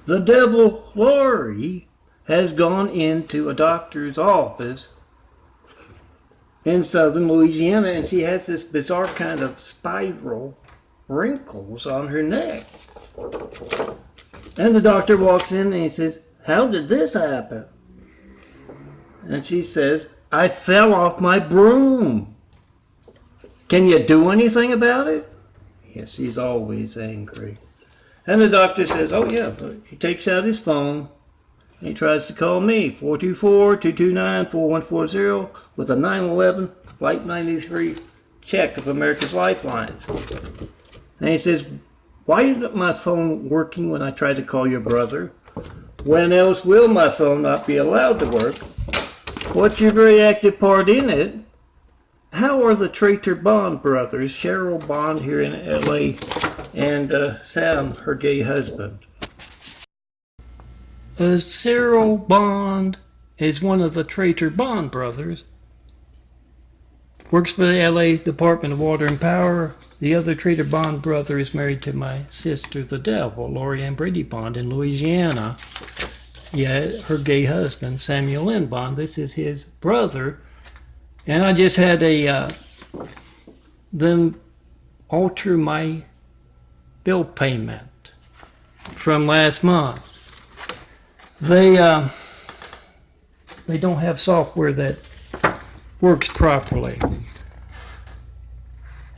The devil, Laurie, has gone into a doctor's office in southern Louisiana, and she has this bizarre kind of spiral wrinkles on her neck. And the doctor walks in and he says, "How did this happen?" And she says, "I fell off my broom. Can you do anything about it?" Yes, she's always angry. And the doctor says, "Oh yeah." He takes out his phone and he tries to call me, 424-229-4140, with a 911 Flight 93 check of America's Lifelines. And he says, "Why isn't my phone working when I try to call your brother? When else will my phone not be allowed to work? What's your very active part in it? How are the Traitor Bond brothers, Cheryl Bond here in LA, and Sam, her gay husband?" Cheryl Bond is one of the Traitor Bond brothers. Works for the LA Department of Water and Power. The other Traitor Bond brother is married to my sister, the devil, Laurie and Brady Bond in Louisiana. Yeah, her gay husband, Samuel Lynn Bond. This is his brother. And I just had them alter my bill payment from last month. They don't have software that works properly.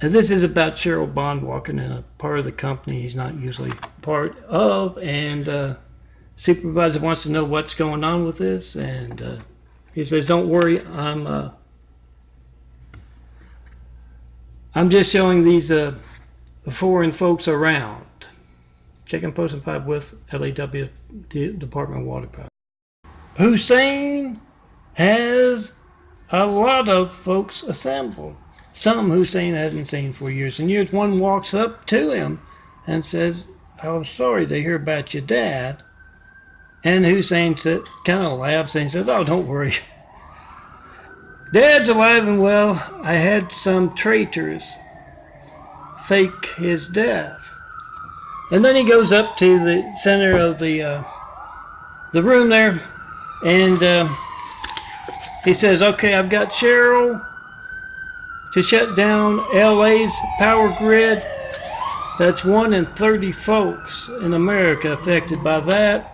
And this is about Cheryl Bond walking in a part of the company he's not usually part of, and supervisor wants to know what's going on with this, and he says, "Don't worry, I'm just showing these foreign folks around." Checking Post 5 with LAW Department of Water Power. Hussein has a lot of folks assembled. Some Hussein hasn't seen for years and years. One walks up to him and says, "I was sorry to hear about your dad." And Hussein kind of laughs and says, "Oh, don't worry. Dad's alive and well. I had some traitors fake his death." And then he goes up to the center of the room there, and he says, "Okay, I've got Cheryl to shut down LA's power grid. That's 1 in 30 folks in America affected by that.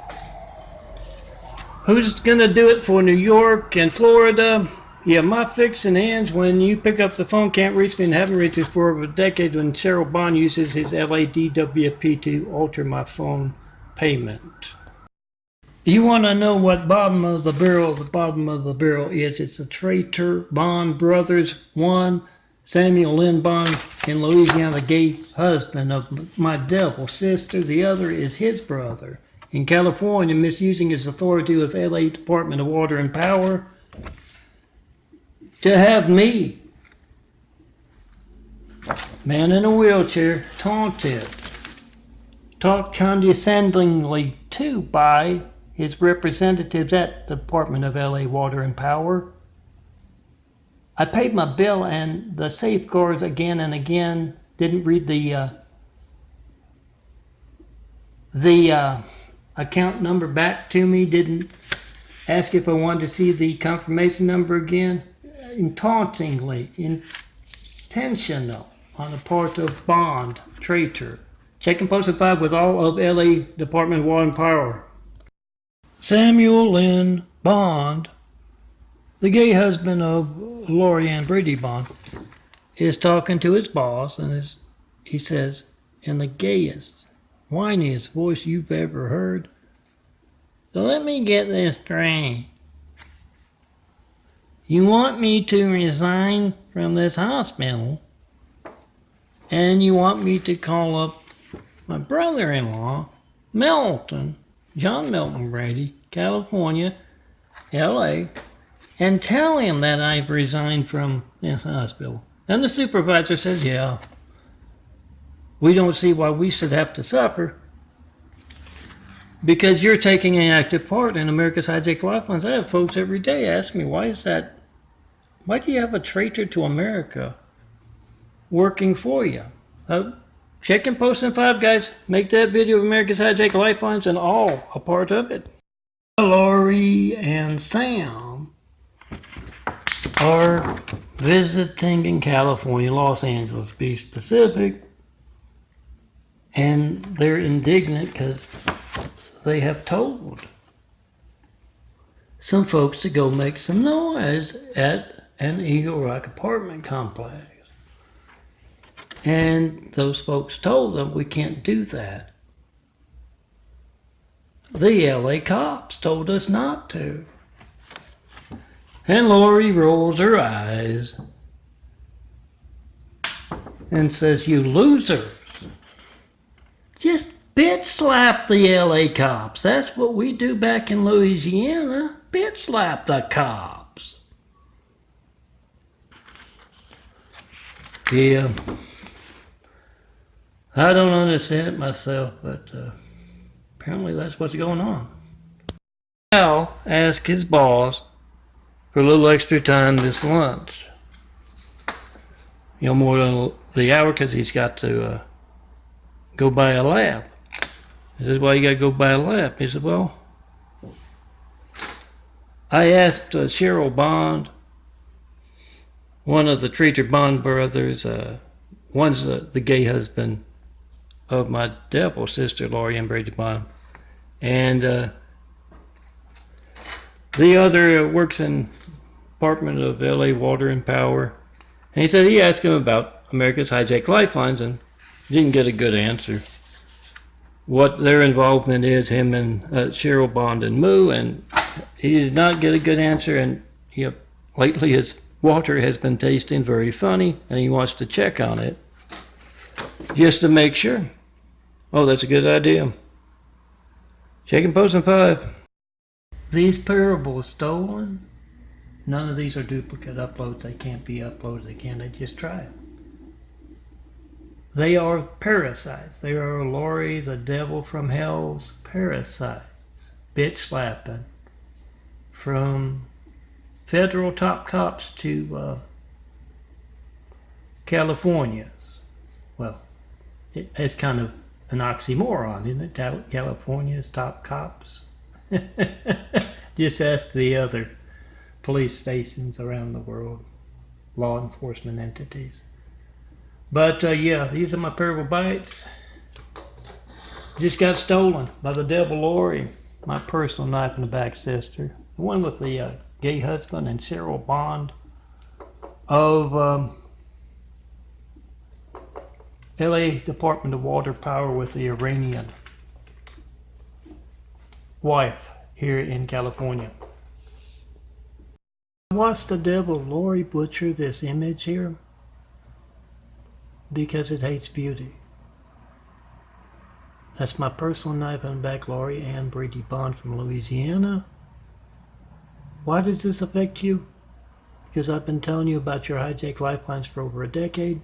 Who's going to do it for New York and Florida? Yeah, my fix in hands. When you pick up the phone, can't reach me and haven't reached me for over a decade, when Cheryl Bond uses his LADWP to alter my phone payment." You want to know what bottom of the barrel is? It's the Traitor Bond brothers. One, Samuel Lynn Bond in Louisiana, the gay husband of my devil sister. The other is his brother in California, misusing his authority with LA Department of Water and Power to have me, man in a wheelchair, taunted, talked condescendingly to by his representatives at the Department of LA Water and Power. I paid my bill, and the safeguards again and again didn't read the account number back to me, didn't ask if I wanted to see the confirmation number again. Tauntingly, intentional on the part of Bond, Traitor. Checking Post 5 with all of LA Department of Water and Power. Samuel Lynn Bond, the gay husband of Laurie and Brady Bond, is talking to his boss, and he says, in the gayest, whiniest voice you've ever heard, "So let me get this straight. You want me to resign from this hospital, and you want me to call up my brother-in-law, John Milton Brady, California, LA, and tell him that I've resigned from this hospital." And the supervisor says, "Yeah, we don't see why we should have to suffer, because you're taking an active part in America's Hijacked Lifelines." I have folks every day ask me, why do you have a traitor to America working for you? Check and post in 5, guys. Make that video of America's Hijack Lifelines and all a part of it. Laurie and Sam are visiting in California, Los Angeles, to be specific. And they're indignant because they have told some folks to go make some noise at an Eagle Rock apartment complex. And those folks told them, we can't do that. The LA cops told us not to. And Laurie rolls her eyes and says, you losers. Just bitch slap the LA cops. That's what we do back in Louisiana. Bitch slap the cops. Yeah. I don't understand it myself, but apparently that's what's going on. Al asked his boss for a little extra time this lunch. You know, more than the hour, because he's got to go buy a lab. He says, why you got to go buy a lab? He said, well, I asked Cheryl Bond, one of the Traitor Bond brothers, one's the gay husband of my devil sister, Laurie and Brady Bond, and the other works in Department of LA Water and Power. And he said he asked him about America's Hijack Lifelines and didn't get a good answer. What their involvement is, him and Cheryl Bond and Moo, and he did not get a good answer. And lately his water has been tasting very funny, and he wants to check on it just to make sure. Oh, that's a good idea. Check and post in 5. These parables stolen. None of these are duplicate uploads. They can't be uploaded again. They just try it. They are parasites. They are Laurie, the devil from hell's parasites. Bitch slapping. From federal top cops to California's. Well, it's kind of an oxymoron, isn't it? California's top cops. Just ask the other police stations around the world, law enforcement entities. But yeah, these are my parable bites. Just got stolen by the devil Laurie, my personal knife in the back sister, the one with the gay husband, and Cheryl Bond of LA Department of Water Power with the Iranian wife here in California. What's the devil Laurie butcher this image here? Because it hates beauty. That's my personal knife in the back, Laurie and Brady Bond from Louisiana. Why does this affect you? Because I've been telling you about your hijack lifelines for over a decade.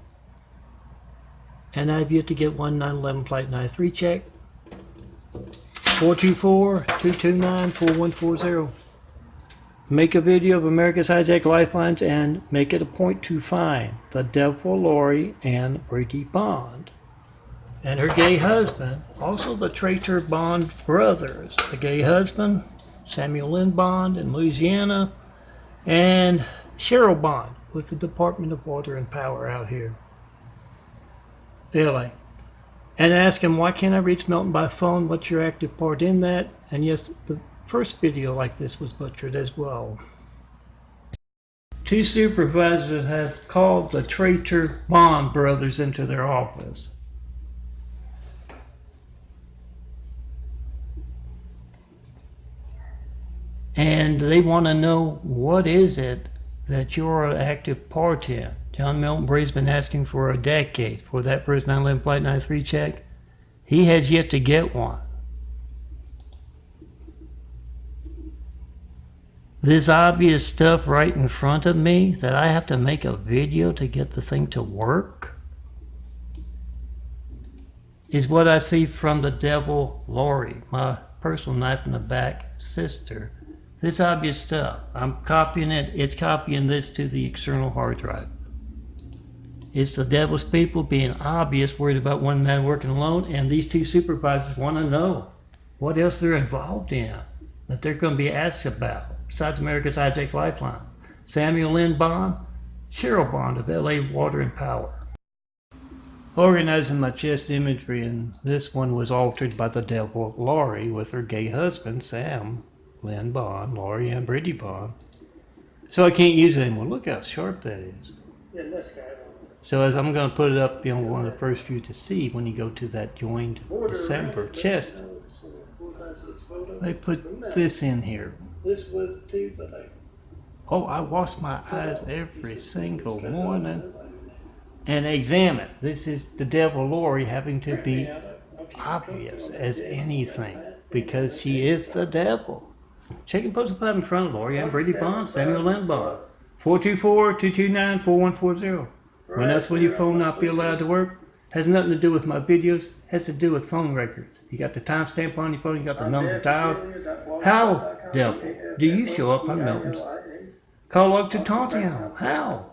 And I've yet to get one 911 Flight 93 check. 424-229-4140. Make a video of America's Hijack Lifelines and make it a point to find the devil Laurie and Brady Bond and her gay husband, also the Traitor Bond brothers. The gay husband, Samuel Lynn Bond in Louisiana, and Cheryl Bond with the Department of Water and Power out here, LA. And ask him, why can't I reach Milton by phone? What's your active part in that? And yes, the first video like this was butchered as well. 2 supervisors have called the Traitor Bond brothers into their office. And they want to know, what is it that you're an active part in? John Milton Brady's been asking for a decade for that first 911 Flight 93 check. He has yet to get one. This obvious stuff right in front of me that I have to make a video to get the thing to work is what I see from the devil Laurie, my personal knife in the back sister. This obvious stuff. I'm copying it. It's copying this to the external hard drive. It's the devil's people being obvious, worried about one man working alone, and these two supervisors want to know what else they're involved in that they're going to be asked about, besides America's Hijacked Lifeline. Samuel Lynn Bond, Cheryl Bond of LA Water and Power. Organizing my chest imagery, and this one was altered by the devil Laurie with her gay husband, Sam Lynn Bond, Laurie and Brittany Bond. So I can't use it anymore. Look how sharp that is. So as I'm going to put it up, one of the first few to see when you go to that joined December chest, they put this in here. Oh, I wash my eyes every single morning and examine. This is the devil Laurie having to be obvious as anything because she is the devil. Check and post up in front of Laurie and Brady Bond, Samuel Lynn Bond. 424-229-4140. When else will your phone not be allowed to work? Has nothing to do with my videos, has to do with phone records. You got the timestamp on your phone, you got the number dialed. How, devil, do you show up on Milton's? Call up to talk to him. How?